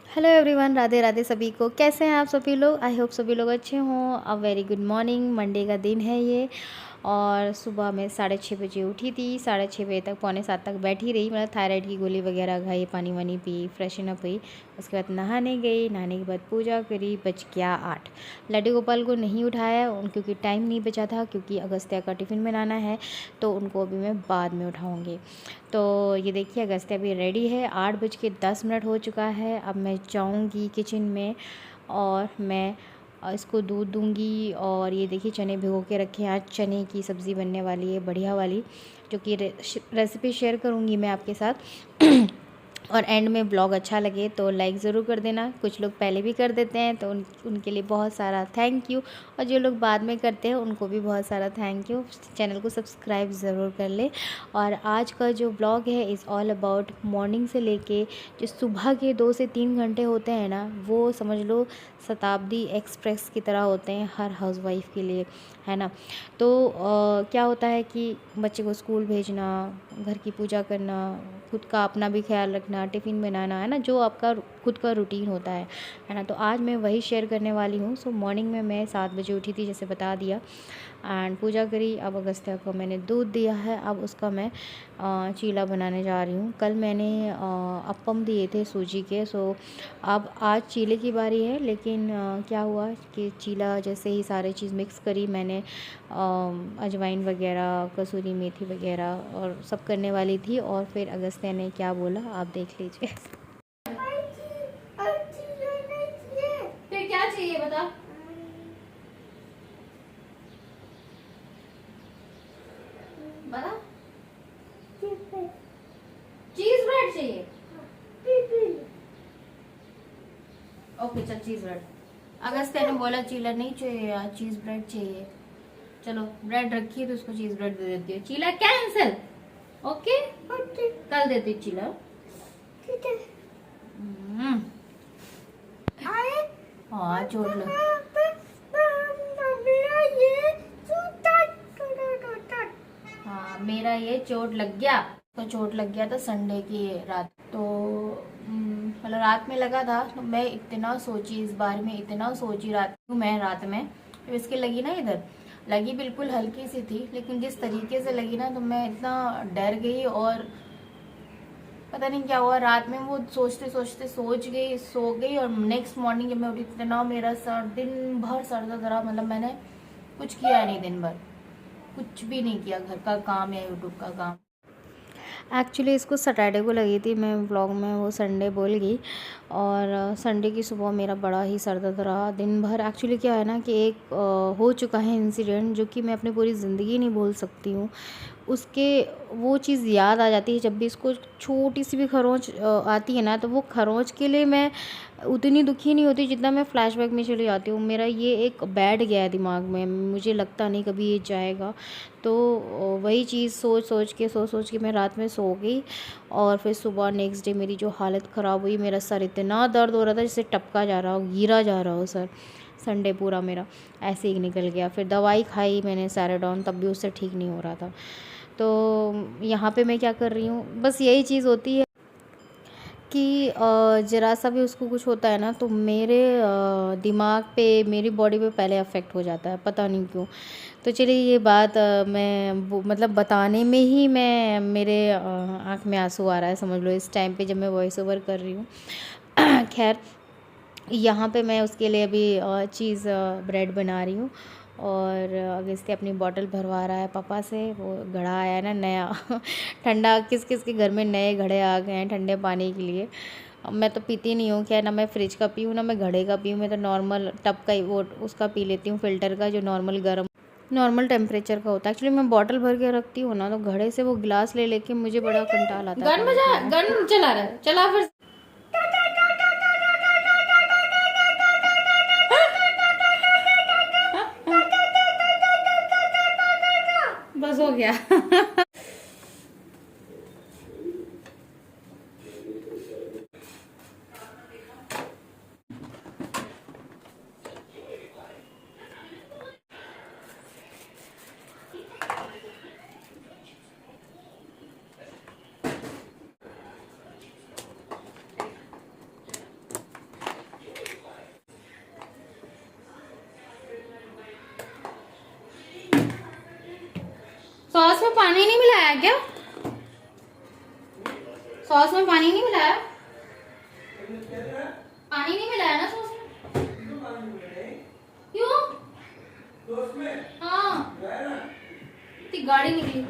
Hello everyone, Radhe Radhe सभी को। कैसे हैं आप सभी लोग? आई होप सभी लोग अच्छे हों। A very good morning. Monday का दिन है ये। और सुबह मैं 6:30 बजे उठी थी। 6:30 बजे तक, पौने 7 तक बैठी रही। मतलब थायराइड की गोली वगैरह खाई, पानी वानी पी, फ्रेशन अप हुई। उसके बाद नहाने गई। नहाने के बाद पूजा करी। बज गया 8। लड्डू गोपाल को नहीं उठाया क्योंकि टाइम नहीं बचा था, क्योंकि अगस्त्या का टिफ़िन बनाना है, तो उनको अभी मैं बाद में उठाऊँगी। तो ये देखिए, अगस्त्या अभी रेडी है। 8:10 हो चुका है। अब मैं जाऊँगी किचन में और मैं इसको दूध दूँगी। और ये देखिए, चने भिगो के रखे हैं। आज चने की सब्ज़ी बनने वाली है, बढ़िया वाली, जो कि रेसिपी शेयर करूँगी मैं आपके साथ। और एंड में ब्लॉग अच्छा लगे तो लाइक ज़रूर कर देना। कुछ लोग पहले भी कर देते हैं, तो उनके लिए बहुत सारा थैंक यू। और जो लोग बाद में करते हैं उनको भी बहुत सारा थैंक यू। चैनल को सब्सक्राइब ज़रूर कर ले। और आज का जो ब्लॉग है इज़ ऑल अबाउट मॉर्निंग से लेके जो सुबह के 2 से 3 घंटे होते हैं ना, वो समझ लो शताब्दी एक्सप्रेस की तरह होते हैं हर हाउसवाइफ के लिए, है ना। तो क्या होता है कि बच्चे को स्कूल भेजना, घर की पूजा करना, खुद का अपना भी ख्याल रखना, टिफ़िन बनाना, है ना, जो आपका खुद का रूटीन होता है ना। तो आज मैं वही शेयर करने वाली हूँ। सो मॉर्निंग में मैं 7 बजे उठी थी, जैसे बता दिया, एंड पूजा करी। अब अगस्त्या को मैंने दूध दिया है। अब उसका मैं चीला बनाने जा रही हूँ। कल मैंने अप्पम दिए थे सूजी के। सो अब आज चीले की बारी है। लेकिन क्या हुआ कि चीला जैसे ही सारी चीज़ मिक्स करी मैंने, अजवाइन वगैरह, कसूरी मेथी वगैरह और सब करने वाली थी। और फिर अगस्त्या ने क्या बोला आप देख लीजिए। फिर क्या चाहिए बता। बता। चीज ब्रेड चाहिए। ओके चल, चीज ब्रेड। अगस्त्या ने बोला चीला नहीं चाहिए यार, चीज ब्रेड चाहिए। चलो, ब्रेड रखी है तो उसको चीज ब्रेड दे देती है। चीला कैंसिल। ओके, कल देती हूँ चीला। हम्म, हाँ चोट लग। हाँ, मेरा ये चोट लग गया। तो चोट लग गया था संडे की रात। तो मतलब रात में लगा था, तो मैं इतना सोची इस बारे में, इतना सोची रात में तो इसके लगी ना, इधर लगी, बिल्कुल हल्की सी थी, लेकिन जिस तरीके से लगी ना, तो मैं इतना डर गई। और पता नहीं क्या हुआ, रात में वो सोचते सोचते सो गई। और नेक्स्ट मॉर्निंग जब मैं उठी, इतना मेरा सर, दिन भर सर दर्द रहा। मतलब मैंने कुछ किया नहीं दिन भर, कुछ भी नहीं किया, घर का काम या यूट्यूब का काम। एक्चुअली इसको सैटरडे को लगी थी, मैं व्लॉग में वो संडे बोल गई। और संडे की सुबह मेरा बड़ा ही सर दर्द रहा दिन भर। एक्चुअली क्या है ना कि एक हो चुका है इंसिडेंट, जो कि मैं अपनी पूरी ज़िंदगी नहीं भूल सकती हूँ। उसके वो चीज़ याद आ जाती है जब भी इसको छोटी सी भी खरोंच आती है ना, तो वो खरोंच के लिए मैं उतनी दुखी नहीं होती जितना मैं फ्लैशबैक में चली जाती हूँ। मेरा ये एक बैठ गया है दिमाग में, मुझे लगता नहीं कभी ये जाएगा। तो वही चीज़ सोच के मैं रात में सो गई। और फिर सुबह नेक्स्ट डे मेरी जो हालत ख़राब हुई, मेरा सर इतना दर्द हो रहा था जैसे टपका जा रहा हो, गिरा जा रहा हो सर। संडे पूरा मेरा ऐसे ही निकल गया। फिर दवाई खाई मैंने सैराडॉन, तब भी उससे ठीक नहीं हो रहा था। तो यहाँ पे मैं क्या कर रही हूँ, बस यही चीज़ होती है कि ज़रा सा भी उसको कुछ होता है ना, तो मेरे दिमाग पे, मेरी बॉडी पे पहले अफेक्ट हो जाता है, पता नहीं क्यों। तो चलिए, ये बात मतलब बताने में ही मैं, मेरे आँख में आंसू आ रहा है, समझ लो, इस टाइम पे जब मैं वॉइस ओवर कर रही हूँ। खैर, यहाँ पे मैं उसके लिए अभी चीज़ ब्रेड बना रही हूँ। और अगस्त्य अपनी बॉटल भरवा रहा है पापा से। वो घड़ा आया है ना नया। ठंडा, किस किस के घर में नए घड़े आ गए हैं ठंडे पानी के लिए। अब मैं तो पीती नहीं हूँ, क्या ना मैं फ्रिज का पीऊँ ना मैं घड़े का पीऊँ। मैं तो नॉर्मल टब का ही, वो उसका पी लेती हूँ, फ़िल्टर का, जो नॉर्मल टेम्परेचर का होता है। एक्चुअली मैं बॉटल भर के रखती हूँ ना, तो घड़े से वो गिलास ले लेके मुझे बड़ा कंटाल आता है। गन बजा, गन चला रहा है, चला फिर। बस हो गया। में पानी नहीं मिलाया क्या? सॉस में पानी नहीं मिलाया? पानी नहीं मिलाया ना सॉस में? क्यों? हाँ, इतनी गाढ़ी निकली।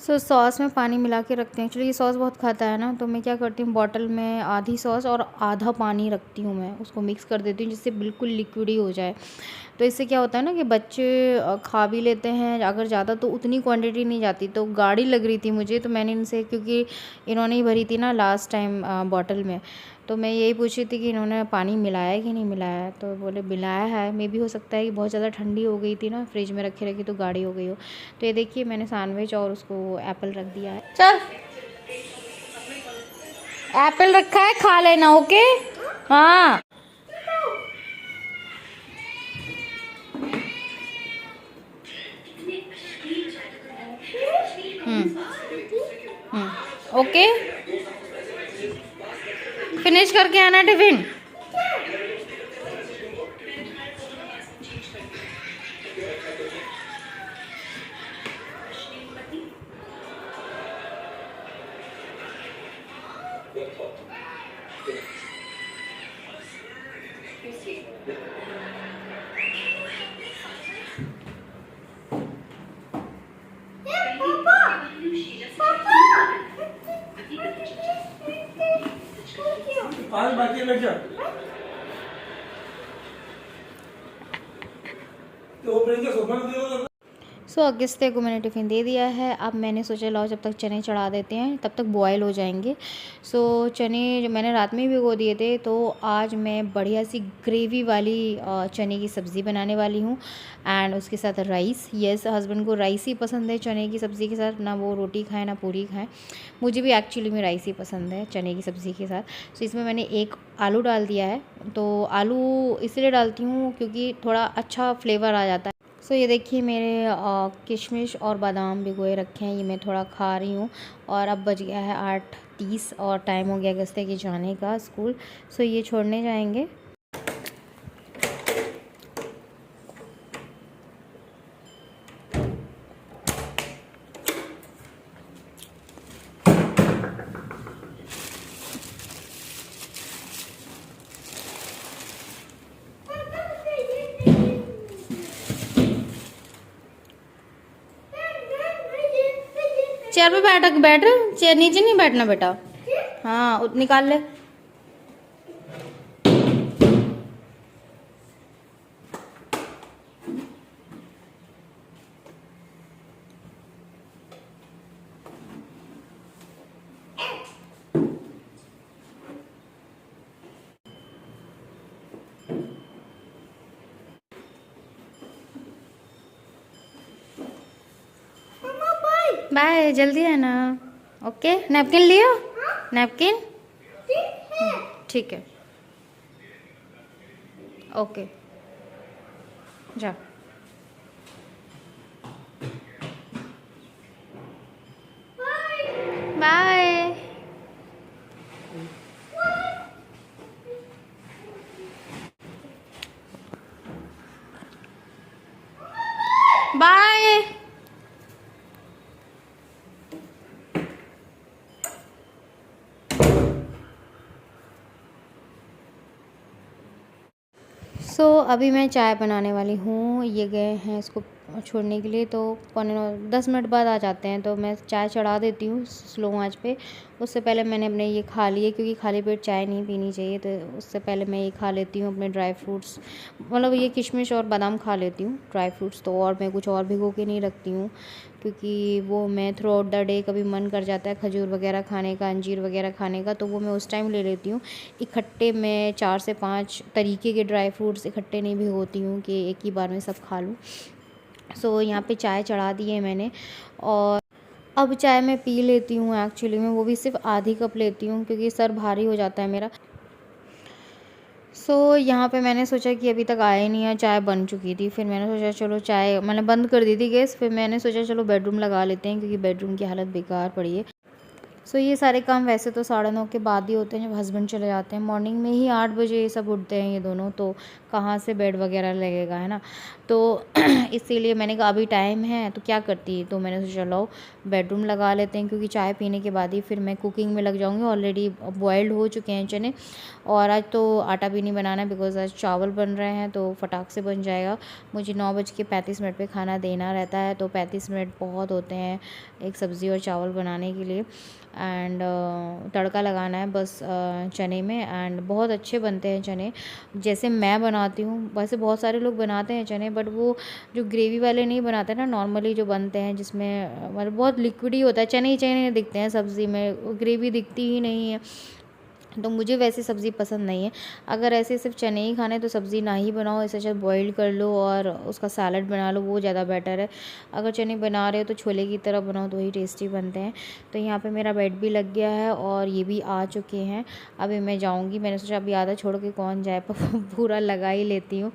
सॉस में पानी मिला के रखते हैं। एक्चुअली ये सॉस बहुत खाता है ना, तो मैं क्या करती हूँ, बॉटल में आधी सॉस और आधा पानी रखती हूँ, मैं उसको मिक्स कर देती हूँ जिससे बिल्कुल लिक्विड ही हो जाए। तो इससे क्या होता है ना कि बच्चे खा भी लेते हैं, अगर ज़्यादा तो उतनी क्वांटिटी नहीं जाती। तो गाढ़ी लग रही थी मुझे, तो मैंने इनसे, क्योंकि इन्होंने ही भरी थी ना लास्ट टाइम बॉटल में, तो मैं यही पूछ रही थी कि इन्होंने पानी मिलाया कि नहीं मिलाया। तो बोले मिलाया है। मे भी हो सकता है कि बहुत ज़्यादा ठंडी हो गई थी ना, फ्रिज में रखी रखी तो गाढ़ी हो गई हो। तो ये देखिए मैंने सैंडविच और उसको एप्पल रख दिया है। चल, एप्पल रखा है, खा लेना। ओके? हाँ। ओके, फिनिश करके आना टिफिन। पानी बाकी लग जा तो प्रिंसेस ओपन दियो। अगस्त्य को मैंने टिफ़िन दे दिया है। अब मैंने सोचा लाओ जब तक चने चढ़ा देते हैं, तब तक बॉयल हो जाएंगे। चने जो मैंने रात में भिगो दिए थे, तो आज मैं बढ़िया सी ग्रेवी वाली चने की सब्ज़ी बनाने वाली हूँ, एंड उसके साथ राइस। यस, हस्बैंड को राइस ही पसंद है चने की सब्ज़ी के साथ, ना वो रोटी खाएँ ना पूरी खाएँ। मुझे भी एक्चुअली में राइस ही पसंद है चने की सब्ज़ी के साथ। इसमें मैंने एक आलू डाल दिया है। तो आलू इसलिए डालती हूँ क्योंकि थोड़ा अच्छा फ्लेवर आ जाता है। ये देखिए मेरे किशमिश और बादाम भिगोए रखे हैं, ये मैं थोड़ा खा रही हूँ। और अब बज गया है 8:30 और टाइम हो गया अगस्त्य के जाने का स्कूल। ये छोड़ने जाएंगे। चेयर पे बैठ, चेयर नीचे नहीं बैठना बेटा। हाँ, निकाल ले। बाय, जल्दी है ना। ओके, नैपकिन लियो। नैपकिन ठीक है। ओके, जा। बाय। बाय। अभी मैं चाय बनाने वाली हूँ। ये गए हैं इसको छोड़ने के लिए, तो 10 मिनट बाद आ जाते हैं। तो मैं चाय चढ़ा देती हूँ स्लो आंच पे। उससे पहले मैंने अपने ये खा लिए, क्योंकि खाली पेट चाय नहीं पीनी चाहिए। तो उससे पहले मैं ये खा लेती हूँ अपने ड्राई फ्रूट्स, मतलब ये किशमिश और बादाम खा लेती हूँ। ड्राई फ्रूट्स तो और मैं कुछ और भिगो के नहीं रखती हूँ, क्योंकि वो मैं थ्रू आउट द डे कभी मन कर जाता है खजूर वगैरह खाने का, अंजीर वगैरह खाने का, तो वो मैं उस टाइम ले लेती हूँ। इकट्ठे मैं 4 से 5 तरीके के ड्राई फ्रूट्स इकट्ठे नहीं भिगोती हूँ कि एक ही बार में सब खा लूँ। यहाँ पे चाय चढ़ा दी है मैंने, और अब चाय मैं पी लेती हूँ एक्चुअली में। वो भी सिर्फ आधी कप लेती हूँ, क्योंकि सर भारी हो जाता है मेरा। यहाँ पे मैंने सोचा कि अभी तक आया ही नहीं है, चाय बन चुकी थी। फिर मैंने सोचा चलो चाय, मैंने बंद कर दी थी गैस। फिर मैंने सोचा चलो बेडरूम लगा लेते हैं, क्योंकि बेडरूम की हालत बेकार पड़ी है। ये सारे काम वैसे तो 9:30 के बाद ही होते हैं, जब हस्बैंड चले जाते हैं। मॉर्निंग में ही 8 बजे ये सब उठते हैं ये दोनों, तो कहाँ से बेड वगैरह लगेगा, है ना। तो इसीलिए मैंने कहा अभी टाइम है तो क्या करती, तो मैंने सोचा चलो बेडरूम लगा लेते हैं, क्योंकि चाय पीने के बाद ही फिर मैं कुकिंग में लग जाऊंगी। ऑलरेडी बॉयल्ड हो चुके हैं चने, और आज तो आटा भी नहीं बनाना है बिकॉज़ आज चावल बन रहे हैं तो फटाक से बन जाएगा। मुझे 9:35 पे खाना देना रहता है, तो 35 मिनट बहुत होते हैं एक सब्ज़ी और चावल बनाने के लिए। एंड तड़का लगाना है बस चने में, एंड बहुत अच्छे बनते हैं चने जैसे मैं बनाती हूँ। वैसे बहुत सारे लोग बनाते हैं चने, बट वो जो ग्रेवी वाले नहीं बनाते ना, नॉर्मली जो बनते हैं जिसमें मतलब बहुत लिक्विडी होता है, चने ही चने दिखते हैं सब्ज़ी में, ग्रेवी दिखती ही नहीं है। तो मुझे वैसी सब्ज़ी पसंद नहीं है। अगर ऐसे सिर्फ चने ही खाने तो सब्ज़ी ना ही बनाओ, ऐसे अच्छा बॉईल कर लो और उसका सैलड बना लो, वो ज़्यादा बेटर है। अगर चने बना रहे हो तो छोले की तरह बनाओ तो वही टेस्टी बनते हैं। तो यहाँ पे मेरा बेड भी लग गया है और ये भी आ चुके हैं। अभी मैं जाऊँगी, मैंने सोचा अभी आधा छोड़ के कौन जाए, पूरा लगा ही लेती हूँ।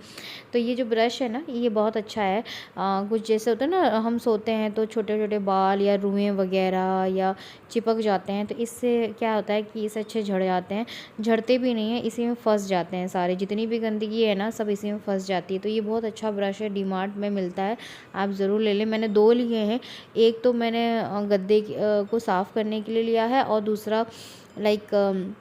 तो ये जो ब्रश है ना, ये बहुत अच्छा है। कुछ जैसे होता है ना, हम सोते हैं तो छोटे छोटे बाल या रुएँ वगैरह या चिपक जाते हैं, तो इससे क्या होता है कि इससे अच्छे झड़ जाते हैं। झड़ते भी नहीं है, इसी में फंस जाते हैं सारे, जितनी भी गंदगी है ना सब इसी में फंस जाती है। तो ये बहुत अच्छा ब्रश है, डीमार्ट में मिलता है, आप ज़रूर ले लें। मैंने 2 लिए हैं, एक तो मैंने गद्दे को साफ़ करने के लिए लिया है, और दूसरा लाइक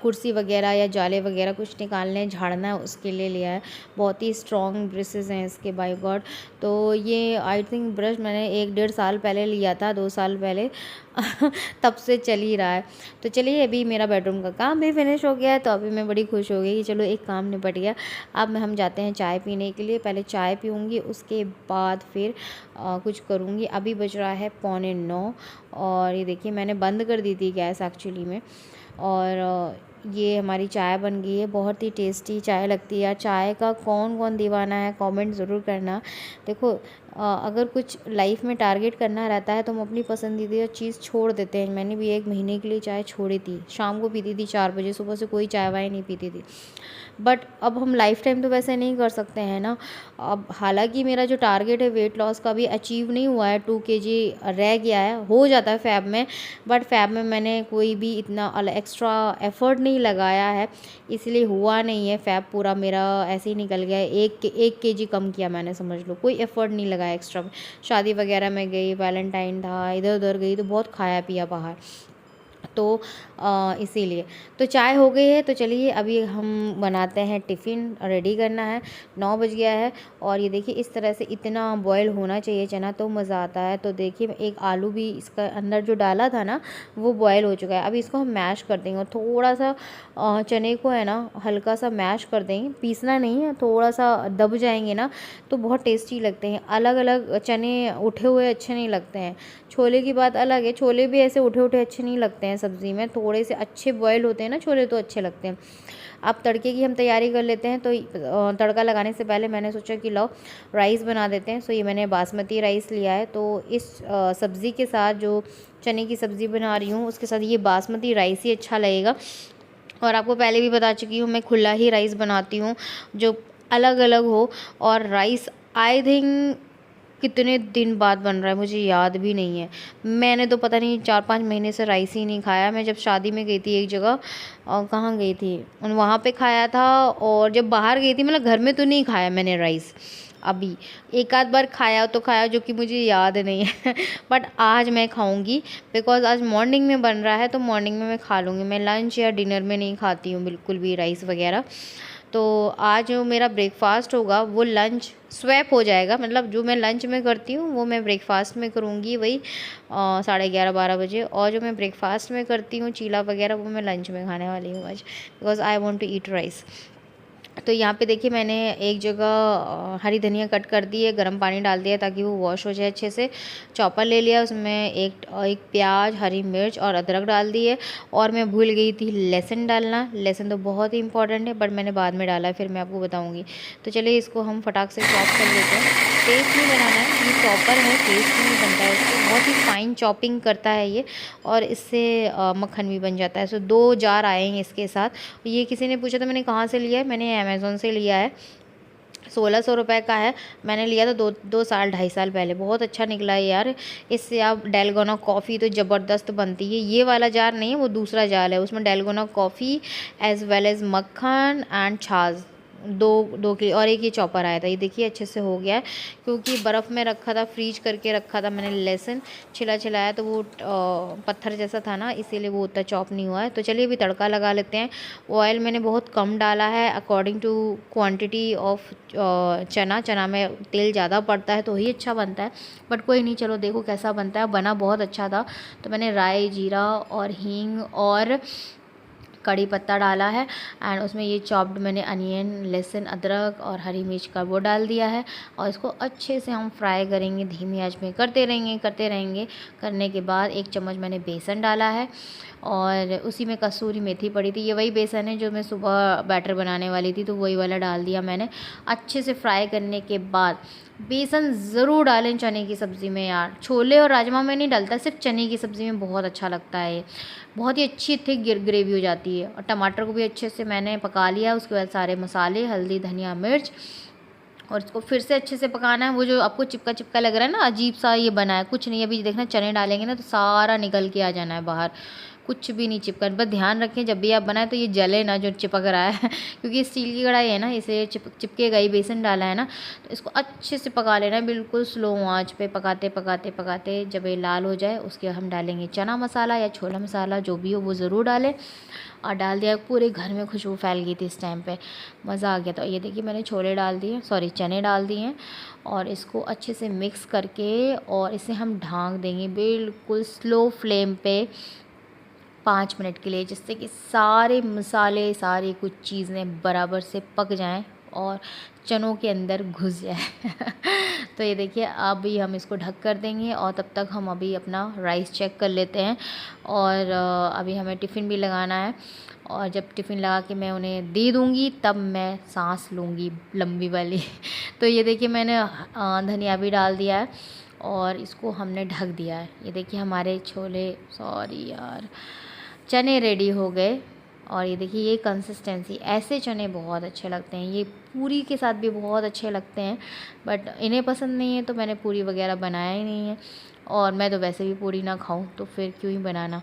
कुर्सी वगैरह या जाले वगैरह कुछ निकालने झाड़ना है उसके लिए लिया है। बहुत ही स्ट्रॉन्ग ब्रशेज़ हैं इसके, बाय गॉड। तो ये आई थिंक ब्रश मैंने 1-1.5 साल पहले लिया था, 2 साल पहले तब से चल ही रहा है। तो चलिए अभी मेरा बेडरूम का काम भी फिनिश हो गया है, तो अभी मैं बड़ी खुश हो गई कि चलो एक काम निपट गया। अब हम जाते हैं चाय पीने के लिए, पहले चाय पीऊँगी उसके बाद फिर कुछ करूँगी। अभी बज रहा है 8:45 और ये देखिए मैंने बंद कर दी थी गैस एक्चुअली में, और ये हमारी चाय बन गई है। बहुत ही टेस्टी चाय लगती है यार। चाय का कौन कौन दीवाना है, कमेंट ज़रूर करना। देखो अगर कुछ लाइफ में टारगेट करना रहता है तो हम अपनी पसंदीदा चीज़ छोड़ देते हैं। मैंने भी 1 महीने के लिए चाय छोड़ी थी, शाम को पीती थी 4 बजे, सुबह से कोई चाय वाय नहीं पीती थी। बट अब हम लाइफ टाइम तो वैसे नहीं कर सकते हैं ना। अब हालांकि मेरा जो टारगेट है वेट लॉस का भी अचीव नहीं हुआ है, 2 kg रह गया है, हो जाता है फैब में, बट फैब में मैंने कोई भी इतना एक्स्ट्रा एफर्ट नहीं लगाया है, इसलिए हुआ नहीं है। फैब पूरा मेरा ऐसे ही निकल गया है। 1 kg कम किया मैंने, समझ लो, कोई एफर्ट नहीं लगाया एक्स्ट्रा। शादी वगैरह में गई, वैलेंटाइन था, इधर उधर गई तो बहुत खाया पिया बाहर, तो इसीलिए। तो चाय हो गई है, तो चलिए अभी हम बनाते हैं टिफ़िन, रेडी करना है। 9 बज गया है और ये देखिए इस तरह से इतना बॉयल होना चाहिए चना तो मज़ा आता है। तो देखिए एक आलू भी इसका अंदर जो डाला था ना वो बॉयल हो चुका है। अभी इसको हम मैश कर देंगे, और थोड़ा सा चने को है ना हल्का सा मैश कर देंगे, पीसना नहीं है, थोड़ा सा दब जाएंगे ना तो बहुत टेस्टी लगते हैं। अलग अलग चने उठे हुए अच्छे नहीं लगते हैं। छोले की बात अलग है, छोले भी ऐसे उठे उठे अच्छे नहीं लगते हैं सब्ज़ी में, थोड़े से अच्छे बॉयल होते हैं ना छोले तो अच्छे लगते हैं। अब तड़के की हम तैयारी कर लेते हैं। तो तड़का लगाने से पहले मैंने सोचा कि लो राइस बना देते हैं। सो ये मैंने बासमती राइस लिया है, तो इस सब्ज़ी के साथ जो चने की सब्ज़ी बना रही हूँ उसके साथ ये बासमती राइस ही अच्छा लगेगा। और आपको पहले भी बता चुकी हूँ मैं खुला ही राइस बनाती हूँ, जो अलग अलग हो। और राइस आई थिंक कितने दिन बाद बन रहा है मुझे याद भी नहीं है। मैंने तो पता नहीं 4-5 महीने से राइस ही नहीं खाया। मैं जब शादी में गई थी एक जगह, और कहाँ गई थी, वहाँ पे खाया था, और जब बाहर गई थी मतलब घर में तो नहीं खाया मैंने राइस। अभी एक आध बार खाया तो खाया, जो कि मुझे याद नहीं है बट आज मैं खाऊंगी बिकॉज़ आज मॉर्निंग में बन रहा है, तो मॉर्निंग में मैं खा लूँगी। मैं लंच या डिनर में नहीं खाती हूँ बिल्कुल भी राइस वगैरह। तो आज जो मेरा ब्रेकफास्ट होगा वो लंच स्वैप हो जाएगा, मतलब जो मैं लंच में करती हूँ वो मैं ब्रेकफास्ट में करूँगी, वही 11:30-12 बजे। और जो मैं ब्रेकफास्ट में करती हूँ चीला वगैरह वो मैं लंच में खाने वाली हूँ आज, because I want to eat rice. तो यहाँ पे देखिए मैंने एक जगह हरी धनिया कट कर दी है, गर्म पानी डाल दिया ताकि वो वॉश हो जाए अच्छे से। चॉपर ले लिया, उसमें एक प्याज, हरी मिर्च और अदरक डाल दी है। और मैं भूल गई थी लहसुन डालना। लहसुन तो बहुत ही इंपॉर्टेंट है, बट मैंने बाद में डाला है, फिर मैं आपको बताऊँगी। तो चलिए इसको हम फटाक से चॉप कर लेते हैं। पेस्ट नहीं बनाना है, ये चॉपर है, पेस्ट नहीं बनता है इसको, बहुत ही फाइन चॉपिंग करता है ये, और इससे मक्खन भी बन जाता है। सो 2 जार आएंगे इसके साथ। ये किसी ने पूछा था मैंने कहाँ से लिया है, मैंने अमेज़ोन से लिया है। 1600 रुपये का है। मैंने लिया था 2 साल 2.5 साल पहले, बहुत अच्छा निकला है यार। इससे आप डेलगोना कॉफ़ी तो ज़बरदस्त बनती है। ये वाला जार नहीं है, वो दूसरा जार है, उसमें dalgona coffee as well as मक्खन एंड छाछ दो किलो, और एक ये चॉपर आया था। ये देखिए अच्छे से हो गया है, क्योंकि बर्फ़ में रखा था, फ्रीज करके रखा था मैंने लहसुन, छिलाया तो वो पत्थर जैसा था ना, इसीलिए वो उतना चॉप नहीं हुआ है। तो चलिए अभी तड़का लगा लेते हैं। ऑयल मैंने बहुत कम डाला है अकॉर्डिंग टू क्वांटिटी ऑफ चना में तेल ज़्यादा पड़ता है तो ही अच्छा बनता है, बट कोई नहीं, चलो देखो कैसा बनता है। बना बहुत अच्छा था। तो मैंने राई, जीरा और हींग और कड़ी पत्ता डाला है, एंड उसमें ये चॉप्ड मैंने अनियन, लहसुन, अदरक और हरी मिर्च का वो डाल दिया है, और इसको अच्छे से हम फ्राई करेंगे, धीमी आंच में करते रहेंगे। करने के बाद 1 चम्मच मैंने बेसन डाला है, और उसी में कसूरी मेथी पड़ी थी। ये वही बेसन है जो मैं सुबह बैटर बनाने वाली थी, तो वही वाला डाल दिया मैंने। अच्छे से फ्राई करने के बाद बेसन ज़रूर डालें चने की सब्ज़ी में यार, छोले और राजमा में नहीं डलता, सिर्फ चने की सब्ज़ी में बहुत अच्छा लगता है ये। बहुत ही अच्छी थिक ग्रेवी हो जाती है। और टमाटर को भी अच्छे से मैंने पका लिया, उसके बाद सारे मसाले, हल्दी, धनिया, मिर्च, और इसको फिर से अच्छे से पकाना है। वो जो आपको चिपका चिपका लग रहा है ना, अजीब सा ये बना है, कुछ नहीं। अभी देखना चने डालेंगे ना तो सारा निकल के आ जाना है बाहर, कुछ भी नहीं चिपका। बस ध्यान रखें जब भी आप बनाएं तो ये जले ना जो चिपक रहा है क्योंकि स्टील की कढ़ाई है ना, इसे चिपकेगा ही, बेसन डाला है ना। तो इसको अच्छे से पका लेना है, बिल्कुल स्लो आंच पे पकाते जब ये लाल हो जाए उसके हम डालेंगे चना मसाला या छोला मसाला, जो भी हो वो ज़रूर डालें। और डाल दिया, पूरे घर में खुशबू फैल गई थी इस टाइम पे, मज़ा आ गया था। ये देखिए मैंने छोले डाल दिए, सॉरी चने डाल दिए हैं, और इसको अच्छे से मिक्स करके और इसे हम ढाँक देंगे बिल्कुल स्लो फ्लेम पे 5 मिनट के लिए, जिससे कि सारे मसाले, सारी कुछ चीज़ें बराबर से पक जाएं और चनों के अंदर घुस जाए तो ये देखिए अभी हम इसको ढक कर देंगे, और तब तक हम अभी अपना राइस चेक कर लेते हैं। और अभी हमें टिफ़िन भी लगाना है, और जब टिफ़िन लगा के मैं उन्हें दे दूँगी तब मैं सांस लूँगी लंबी वाली तो ये देखिए मैंने धनिया भी डाल दिया है, और इसको हमने ढक दिया है। ये देखिए हमारे छोले, सॉरी यार, चने रेडी हो गए। और ये देखिए ये कंसिस्टेंसी, ऐसे चने बहुत अच्छे लगते हैं, ये पूरी के साथ भी बहुत अच्छे लगते हैं, बट इन्हें पसंद नहीं है तो मैंने पूरी वगैरह बनाया ही नहीं है। और मैं तो वैसे भी पूरी ना खाऊं तो फिर क्यों ही बनाना।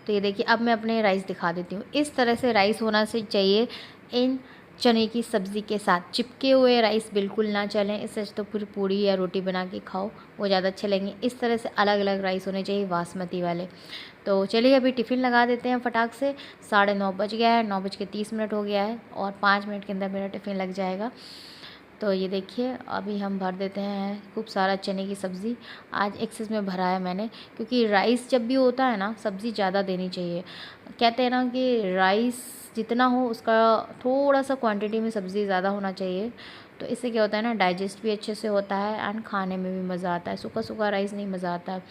तो ये देखिए अब मैं अपने राइस दिखा देती हूँ। इस तरह से राइस होना से चाहिए इन चने की सब्ज़ी के साथ। चिपके हुए राइस बिल्कुल ना चलें, इससे तो फिर पूड़ी या रोटी बना के खाओ, वो ज़्यादा अच्छे लगेंगे। इस तरह से अलग अलग राइस होने चाहिए, बासमती वाले। तो चलिए अभी टिफ़िन लगा देते हैं फटाक से। 9:30 बज गया है, 9:30 हो गया है, और 5 मिनट के अंदर मेरा टिफ़िन लग जाएगा। तो ये देखिए अभी हम भर देते हैं खूब सारा चने की सब्ज़ी। आज एक्सेस में भरा है मैंने, क्योंकि राइस जब भी होता है ना, सब्ज़ी ज़्यादा देनी चाहिए। कहते हैं ना कि राइस जितना हो उसका थोड़ा सा क्वांटिटी में सब्ज़ी ज़्यादा होना चाहिए। तो इससे क्या होता है ना, डाइजेस्ट भी अच्छे से होता है एंड खाने में भी मज़ा आता है। सूखा सूखा राइस नहीं मज़ा आता है।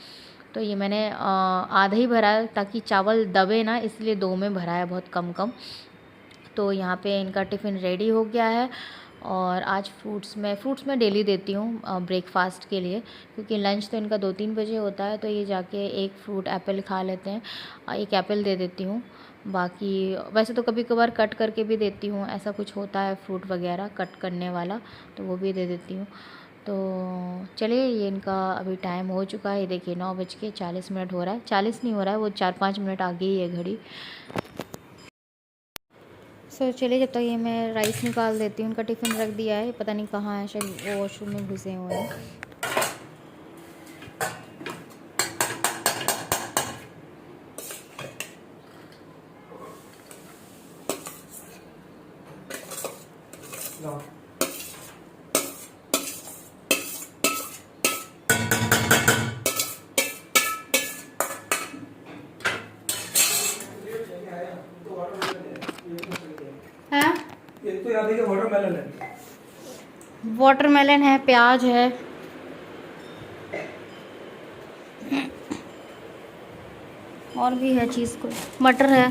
तो ये मैंने आधा ही भरा है ताकि चावल दबे ना, इसलिए 2 में भरा है, बहुत कम कम। तो यहाँ पे इनका टिफ़िन रेडी हो गया है। और आज फ्रूट्स मैं डेली देती हूँ ब्रेकफास्ट के लिए, क्योंकि लंच तो इनका 2-3 बजे होता है। तो ये जाके एक फ्रूट एप्पल खा लेते हैं, एक एप्पल दे देती हूँ। बाकी वैसे तो कभी कभार कट करके भी देती हूँ, ऐसा कुछ होता है फ्रूट वगैरह कट करने वाला, तो वो भी दे देती हूँ। तो चलिए ये इनका अभी टाइम हो चुका है। ये देखिए 9:40 हो रहा है, 40 नहीं हो रहा है, वो 4-5 मिनट आगे ही है घड़ी। सो चलिए जब तक ये मैं राइस निकाल देती हूँ। उनका टिफ़िन रख दिया है, पता नहीं कहाँ है, शायद वॉशरूम में घुसे हुए हैं। हाँ, एक तो यहाँ देखिए वाटरमेलन है, वाटरमेलन है, प्याज है, और भी है चीज़, को मटर है।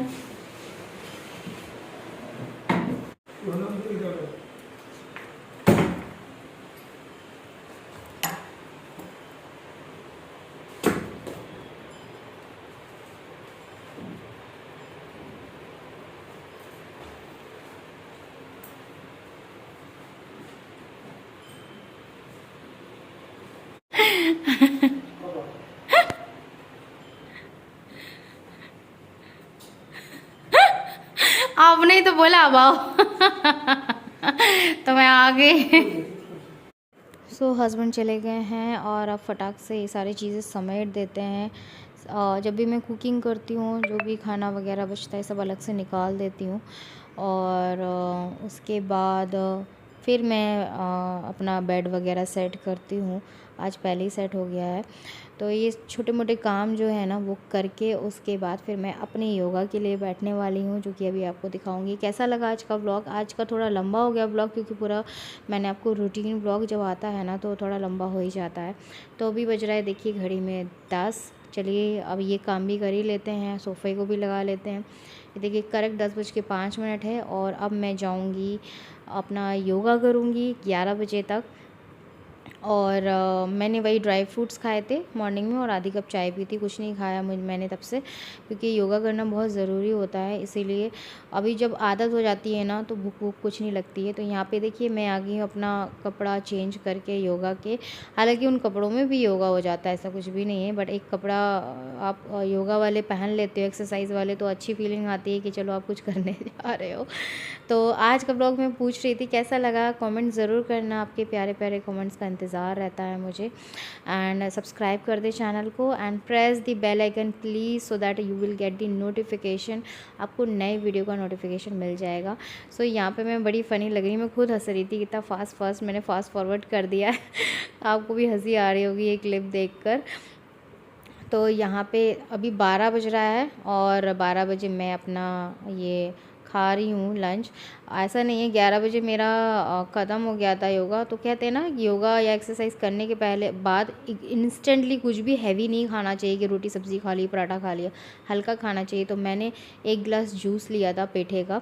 आपने ही तो बोला अब आओ तो मैं आ गई। सो हस्बैंड चले गए हैं और अब फटाक से ये सारी चीज़ें समेट देते हैं। जब भी मैं कुकिंग करती हूँ जो भी खाना वगैरह बचता है सब अलग से निकाल देती हूँ और उसके बाद फिर मैं अपना बेड वगैरह सेट करती हूँ। आज पहले ही सेट हो गया है। तो ये छोटे मोटे काम जो है ना वो करके उसके बाद फिर मैं अपने योगा के लिए बैठने वाली हूँ, जो कि अभी आपको दिखाऊंगी। कैसा लगा आज का व्लॉग? आज का थोड़ा लंबा हो गया व्लॉग, क्योंकि पूरा मैंने आपको रूटीन व्लॉग जब आता है ना तो थोड़ा लंबा हो ही जाता है। तो अभी बज रहा है देखिए घड़ी में 10। चलिए अब ये काम भी कर ही लेते हैं, सोफ़े को भी लगा लेते हैं। ये देखिए करेक्ट 10:05 है और अब मैं जाऊँगी अपना योगा करूँगी 11 बजे तक। और मैंने वही ड्राई फ्रूट्स खाए थे मॉर्निंग में और आधी कप चाय पी थी, कुछ नहीं खाया मैंने तब से, क्योंकि योगा करना बहुत ज़रूरी होता है। इसीलिए अभी जब आदत हो जाती है ना तो भूख वूख कुछ नहीं लगती है। तो यहाँ पे देखिए मैं आ गई हूँ अपना कपड़ा चेंज करके योगा के। हालांकि उन कपड़ों में भी योगा हो जाता है, ऐसा कुछ भी नहीं है, बट एक कपड़ा आप योगा वाले पहन लेते हो, एक्सरसाइज वाले, तो अच्छी फीलिंग आती है कि चलो आप कुछ करने जा रहे हो। तो आज का ब्लॉग मैं पूछ रही थी कैसा लगा, कमेंट ज़रूर करना। आपके प्यारे प्यारे कमेंट्स का इंतज़ार रहता है मुझे। एंड सब्सक्राइब कर दे चैनल को and press the bell icon please, so that you will get the notification. आपको नए वीडियो का नोटिफिकेशन मिल जाएगा। सो यहाँ पे मैं बड़ी फ़नी लग रही, मैं खुद हंस रही थी, कितना फास्ट मैंने फास्ट फॉरवर्ड कर दिया है आपको भी हंसी आ रही होगी ये क्लिप देखकर। तो यहाँ पे अभी 12 बज रहा है और 12 बजे मैं अपना ये खा रही हूँ लंच। ऐसा नहीं है 11 बजे मेरा ख़त्म हो गया था योगा। तो कहते हैं ना योगा या एक्सरसाइज करने के पहले बाद इंस्टेंटली कुछ भी हैवी नहीं खाना चाहिए कि रोटी सब्ज़ी खा ली, पराठा खा लिया, हल्का खाना चाहिए। तो मैंने 1 गिलास जूस लिया था पेठे का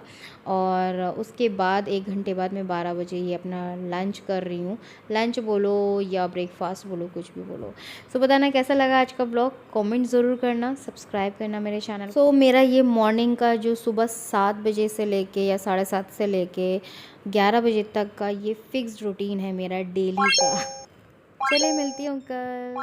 और उसके बाद 1 घंटे बाद मैं 12 बजे ही अपना लंच कर रही हूँ। लंच बोलो या ब्रेकफास्ट बोलो, कुछ भी बोलो। सो बताना कैसा लगा आज का ब्लॉग, कमेंट ज़रूर करना, सब्सक्राइब करना मेरे चैनल। सो मेरा ये मॉर्निंग का जो सुबह 7 बजे से लेके या 7:30 से लेके 11 बजे तक का ये फिक्स्ड रूटीन है मेरा डेली का। चलिए मिलती हूँ कल।